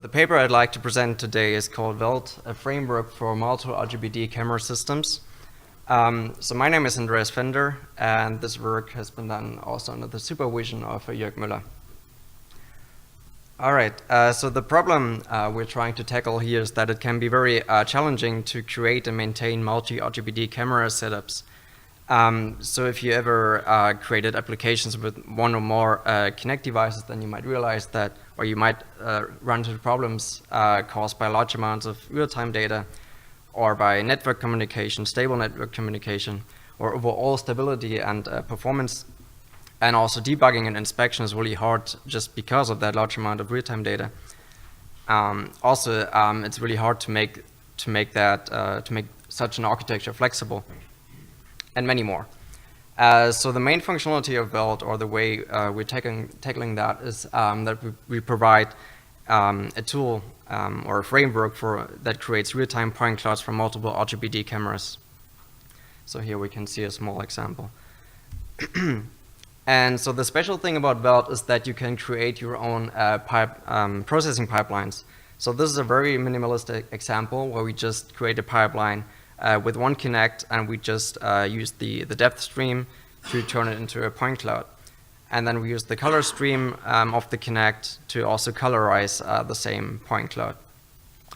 The paper I'd like to present today is called Velt, a framework for multiple RGBD camera systems. So my name is Andreas Fender, and this work has been done also under the supervision of Jörg Müller. All right, so the problem we're trying to tackle here is that it can be very challenging to create and maintain multi-RGBD camera setups. So if you ever created applications with one or more Kinect devices, then you might realize that, or you might run into problems caused by large amounts of real-time data, or by network communication, stable network communication, or overall stability and performance. And also debugging and inspection is really hard just because of that large amount of real-time data. It's really hard to make such an architecture flexible, and many more. So the main functionality of Velt, or the way we're tackling that, is that we provide a tool or a framework that creates real-time point clouds from multiple RGBD cameras. So here we can see a small example. And so the special thing about Velt is that you can create your own processing pipelines. So this is a very minimalistic example where we just create a pipeline with one Kinect, and we just use the depth stream to turn it into a point cloud. And then we use the color stream of the Kinect to also colorize the same point cloud.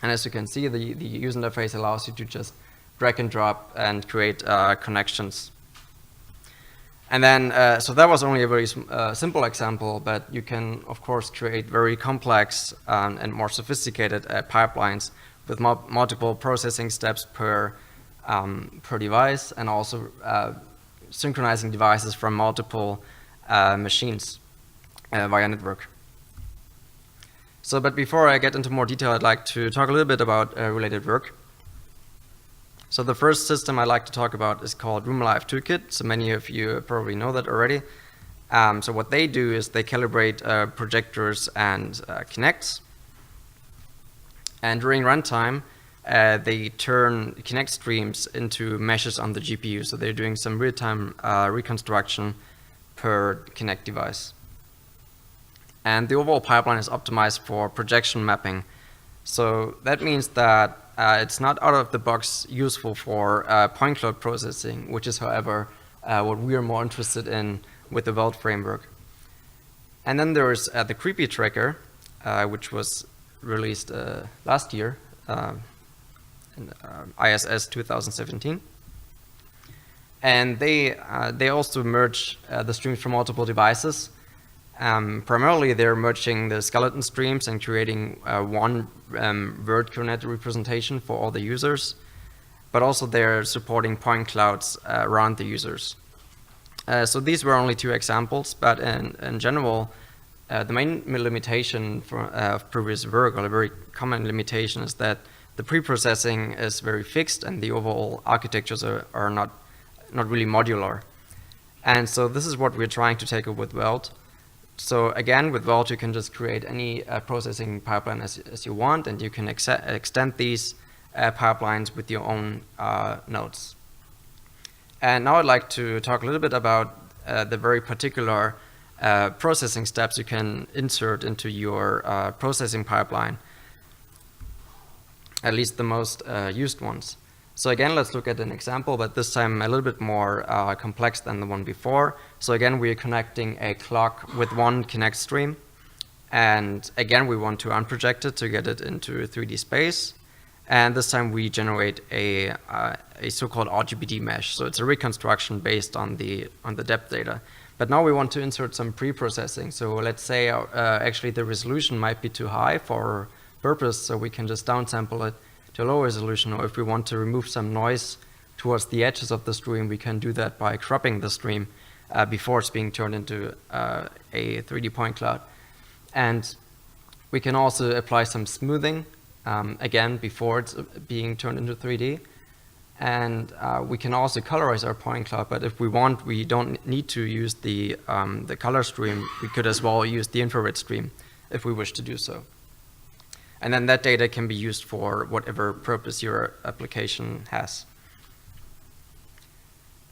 And as you can see, the user interface allows you to just drag and drop and create connections. And then, so that was only a very simple example, but you can, of course, create very complex and more sophisticated pipelines with multiple processing steps per device, and also synchronizing devices from multiple machines via network. So, but before I get into more detail, I'd like to talk a little bit about related work. So the first system I'd like to talk about is called Room Alive Toolkit. So many of you probably know that already. So what they do is they calibrate projectors and Kinects. And during runtime, they turn Kinect streams into meshes on the GPU. So they're doing some real-time reconstruction per Kinect device. And the overall pipeline is optimized for projection mapping. So that means that it's not out of the box useful for point cloud processing, which is, however, what we are more interested in with the Velt framework. And then there's the Creepy Tracker, which was released last year in ISS2018. And they also merge the streams from multiple devices. Primarily, they're merging the skeleton streams and creating one word coordinate representation for all the users, but also they're supporting point clouds around the users. So these were only two examples, but in general, the main limitation of previous work, or a very common limitation, is that the pre-processing is very fixed and the overall architectures are not really modular. And so this is what we're trying to tackle with Velt. So again, with Velt, you can just create any processing pipeline as you want, and you can extend these pipelines with your own nodes. And now I'd like to talk a little bit about the very particular processing steps you can insert into your processing pipeline, at least the most used ones. So again, let's look at an example, but this time a little bit more complex than the one before. So again, we're connecting a clock with one Kinect stream. And again, we want to unproject it to get it into 3D space. And this time we generate a so-called RGBD mesh. So it's a reconstruction based on the depth data. But now we want to insert some pre-processing. So let's say actually the resolution might be too high for our purpose, so we can just downsample it to low resolution, or if we want to remove some noise towards the edges of the stream, we can do that by cropping the stream before it's being turned into a 3D point cloud. And we can also apply some smoothing, again, before it's being turned into 3D. And we can also colorize our point cloud, but if we want, we don't need to use the color stream. We could as well use the infrared stream if we wish to do so. And then that data can be used for whatever purpose your application has.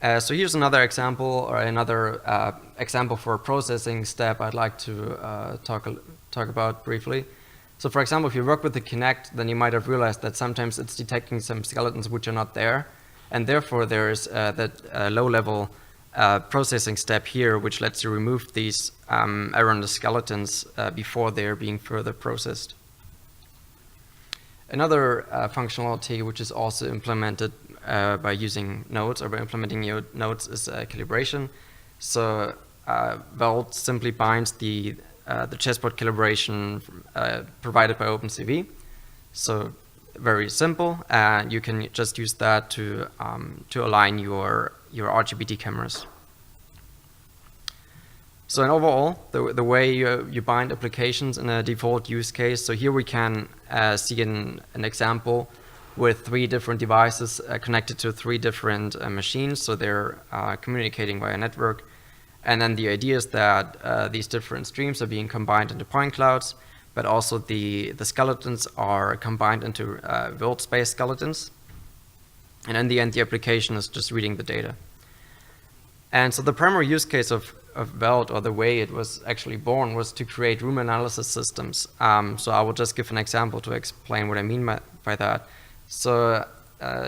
So here's another example, or another example for a processing step I'd like to talk about briefly. So for example, if you work with the Kinect, then you might have realized that sometimes it's detecting some skeletons which are not there, and therefore there is that low-level processing step here, which lets you remove these erroneous skeletons before they're being further processed. Another functionality which is also implemented by using nodes or by implementing your nodes is calibration. So Velt simply binds the chessboard calibration provided by OpenCV. So very simple, and you can just use that to align your RGBD cameras. So in overall, the way you bind applications in a default use case, so here we can see an example with 3 different devices connected to 3 different machines, so they're communicating via network. And then the idea is that these different streams are being combined into point clouds, but also the skeletons are combined into Velt space skeletons. And in the end, the application is just reading the data. And so the primary use case of Velt, or the way it was actually born, was to create room analysis systems. So I will just give an example to explain what I mean by that. So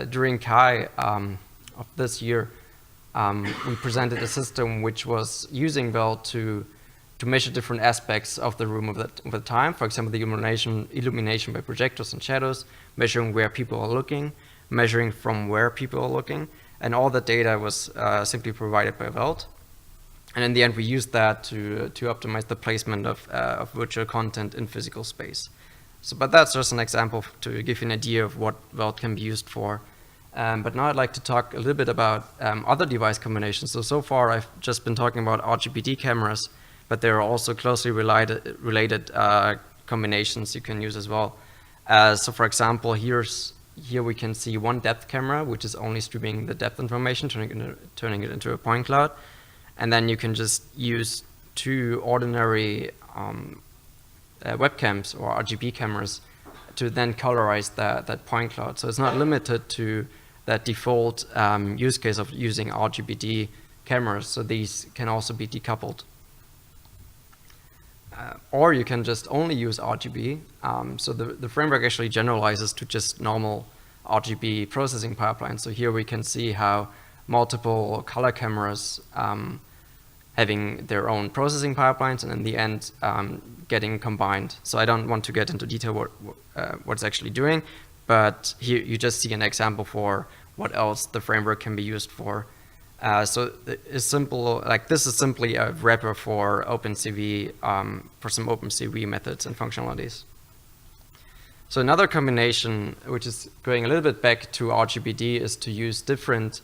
during CHI of this year, we presented a system which was using Velt to measure different aspects of the room over the time. For example, the illumination by projectors and shadows, measuring where people are looking, measuring from where people are looking, and all the data was simply provided by Velt. And in the end, we used that to optimize the placement of virtual content in physical space. So, but that's just an example to give you an idea of what Velt can be used for. But now I'd like to talk a little bit about other device combinations. So far I've just been talking about RGBD cameras, but there are also closely related combinations you can use as well. So for example, here we can see one depth camera, which is only streaming the depth information, turning it into a point cloud. And then you can just use 2 ordinary webcams or RGB cameras to then colorize that point cloud. So it's not limited to that default use case of using RGBD cameras. So these can also be decoupled. Or you can just only use RGB. So the framework actually generalizes to just normal RGB processing pipelines. So here we can see how multiple color cameras having their own processing pipelines, and in the end getting combined. So I don't want to get into detail what it's actually doing, but here you just see an example for what else the framework can be used for. So it's simple, like this is simply a wrapper for OpenCV, for some OpenCV methods and functionalities. So another combination, which is going a little bit back to RGBD, is to use different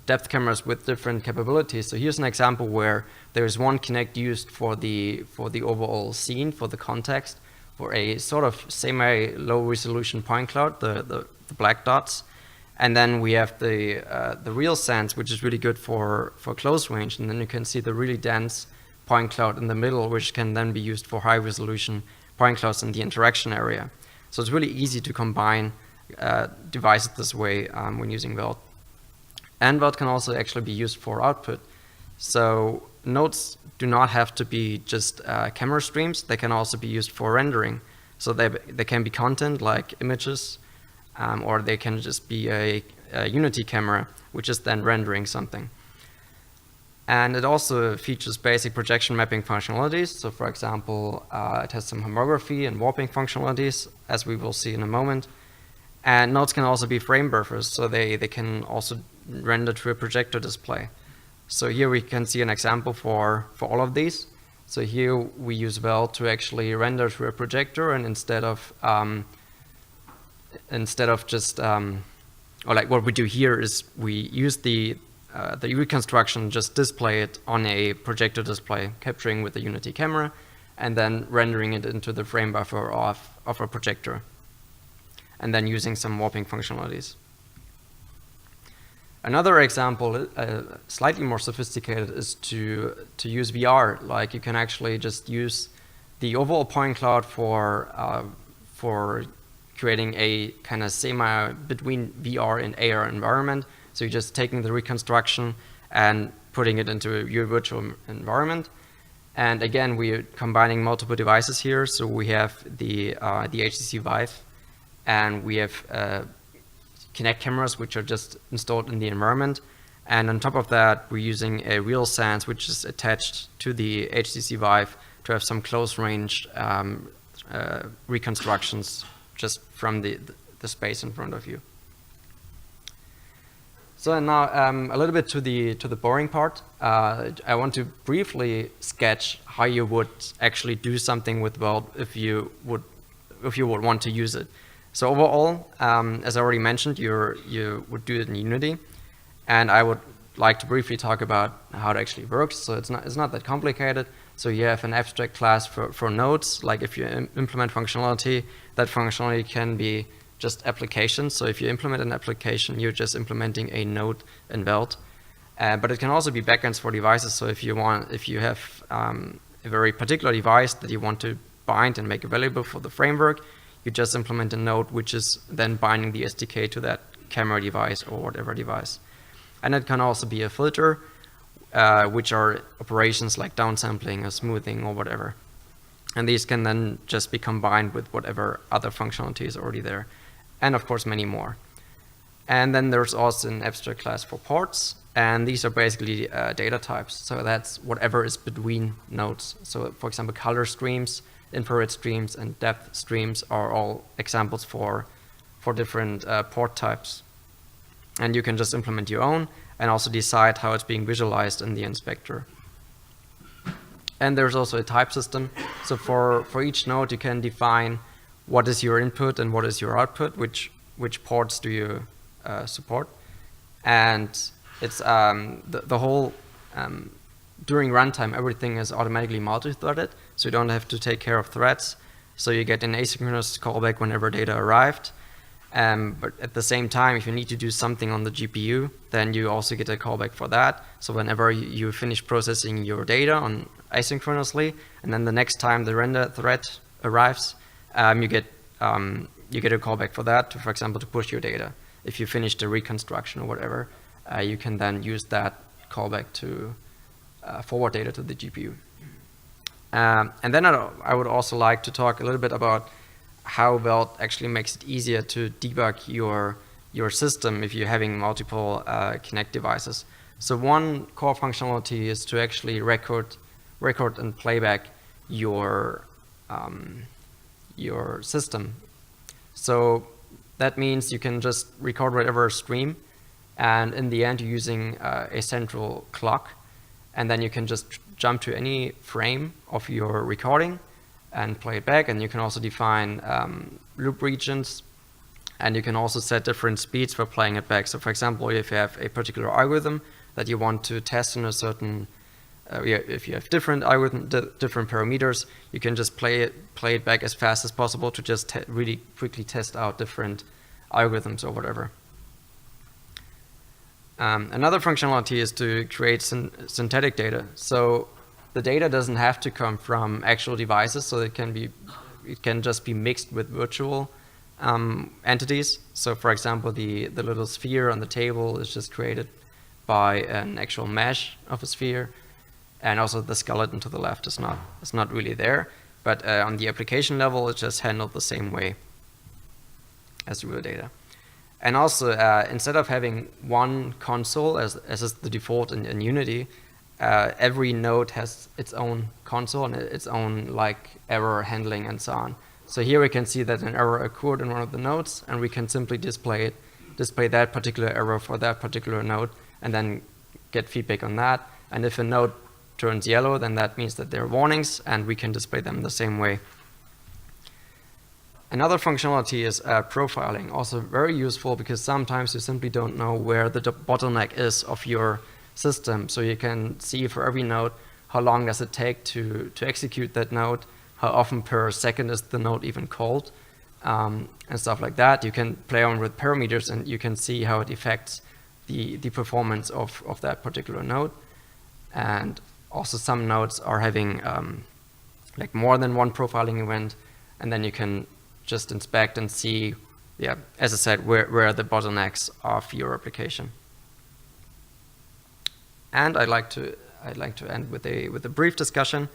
depth cameras with different capabilities. So here's an example where there is one Kinect used for the overall scene, for the context, for a sort of semi-low resolution point cloud, the black dots. And then we have the real sense, which is really good for close range. And then you can see the really dense point cloud in the middle, which can then be used for high resolution point clouds in the interaction area. So it's really easy to combine devices this way when using Velt. And Velt can also actually be used for output. So nodes do not have to be just camera streams. They can also be used for rendering. So they can be content like images, or they can just be a Unity camera, which is then rendering something. And it also features basic projection mapping functionalities. So for example, it has some homography and warping functionalities, as we will see in a moment. And nodes can also be frame buffers, so they can also render to a projector display. So here we can see an example for all of these. So here we use Velt to actually render to a projector, and instead of just or like what we do here is we use the reconstruction, just display it on a projector display, capturing with the Unity camera, and then rendering it into the frame buffer of a projector, and then using some warping functionalities. Another example, slightly more sophisticated, is to use VR. Like you can actually just use the overall point cloud for creating a kind of semi between VR and AR environment. So you're just taking the reconstruction and putting it into your virtual environment. And again, we're combining multiple devices here. So we have the HTC Vive, and we have Kinect cameras, which are just installed in the environment. And on top of that, we're using a RealSense, which is attached to the HTC Vive to have some close-range reconstructions just from the space in front of you. So now a little bit to the boring part. I want to briefly sketch how you would actually do something with Velt if you would want to use it. So overall, as I already mentioned, you would do it in Unity, and I would like to briefly talk about how it actually works. So it's not that complicated. So you have an abstract class for nodes. Like if you implement functionality, that functionality can be just applications. So if you implement an application, you're just implementing a node in Velt. But it can also be backends for devices. So if you have a very particular device that you want to bind and make available for the framework, you just implement a node which is then binding the SDK to that camera device or whatever device. And it can also be a filter, which are operations like downsampling or smoothing or whatever. And these can then just be combined with whatever other functionality is already there. And of course, many more. And then there's also an abstract class for ports. And these are basically data types. So that's whatever is between nodes. So for example, color streams, infrared streams, and depth streams are all examples for different port types. And you can just implement your own and also decide how it's being visualized in the inspector. And there's also a type system. So for each node, you can define what is your input and what is your output, which ports do you support. And it's the whole, during runtime, everything is automatically multi-threaded, so you don't have to take care of threads. So you get an asynchronous callback whenever data arrived. But at the same time, if you need to do something on the GPU, then you also get a callback for that. So whenever you finish processing your data on asynchronously, and then the next time the render thread arrives, you get a callback for that, for example, to push your data. If you finish the reconstruction or whatever, you can then use that callback to forward data to the GPU. And then I would also like to talk a little bit about how Velt actually makes it easier to debug your system if you're having multiple Kinect devices. So one core functionality is to actually record and playback your system. So that means you can just record whatever stream, and in the end you're using a central clock, and then you can just jump to any frame of your recording and play it back. And you can also define loop regions, and you can also set different speeds for playing it back. So for example, if you have a particular algorithm that you want to test in a certain, if you have different algorithm, different parameters, you can just play it back as fast as possible to just really quickly test out different algorithms or whatever. Another functionality is to create synthetic data. So the data doesn't have to come from actual devices, so it can just be mixed with virtual entities. So for example, the little sphere on the table is just created by an actual mesh of a sphere, and also the skeleton to the left is not really there, but on the application level, it's just handled the same way as the real data. And also, instead of having one console, as is the default in Unity, every node has its own console and its own like error handling and so on. So here we can see that an error occurred in one of the nodes, and we can simply display that particular error for that particular node, and then get feedback on that. And if a node turns yellow, then that means that there are warnings, and we can display them the same way. Another functionality is profiling, also very useful because sometimes you simply don't know where the bottleneck is of your system. So you can see for every node, how long does it take to execute that node, how often per second is the node even called, and stuff like that. You can play on with parameters, and you can see how it affects the performance of that particular node. And also some nodes are having like more than one profiling event, and then you can just inspect and see, yeah, as I said, where are the bottlenecks of your application. And I'd like to end with a brief discussion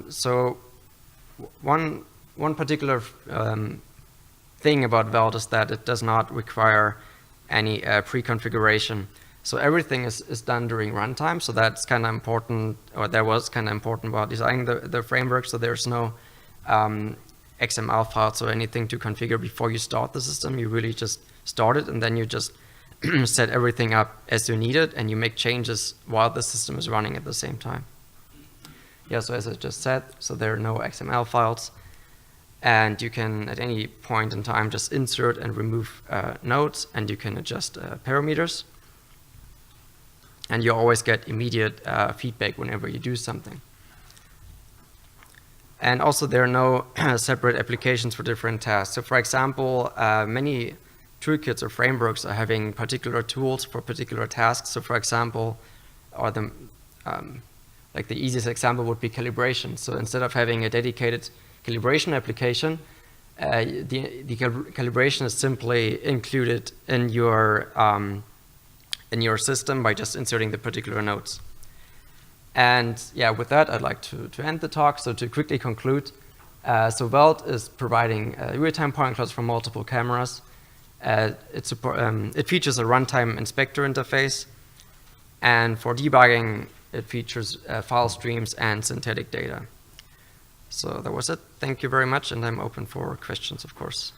So one particular thing about Velt is that it does not require any pre-configuration. So everything is done during runtime. So that's kind of important, or that was kind of important about designing the framework. So there's no XML files or anything to configure before you start the system. You really just start it, and then you just set everything up as you need it, and you make changes while the system is running at the same time. Yeah, so as I just said, so there are no XML files, and you can at any point in time just insert and remove nodes, and you can adjust parameters, and you always get immediate feedback whenever you do something. And also there are no separate applications for different tasks. So for example, many toolkits or frameworks are having particular tools for particular tasks. So for example, or the like the easiest example would be calibration. So instead of having a dedicated calibration application, the calibration is simply included in your system by just inserting the particular nodes. And yeah, with that, I'd like to end the talk. So to quickly conclude, so Velt is providing real-time point clouds for multiple cameras. It features a runtime inspector interface, and for debugging, it features file streams and synthetic data. So that was it. Thank you very much, and I'm open for questions, of course.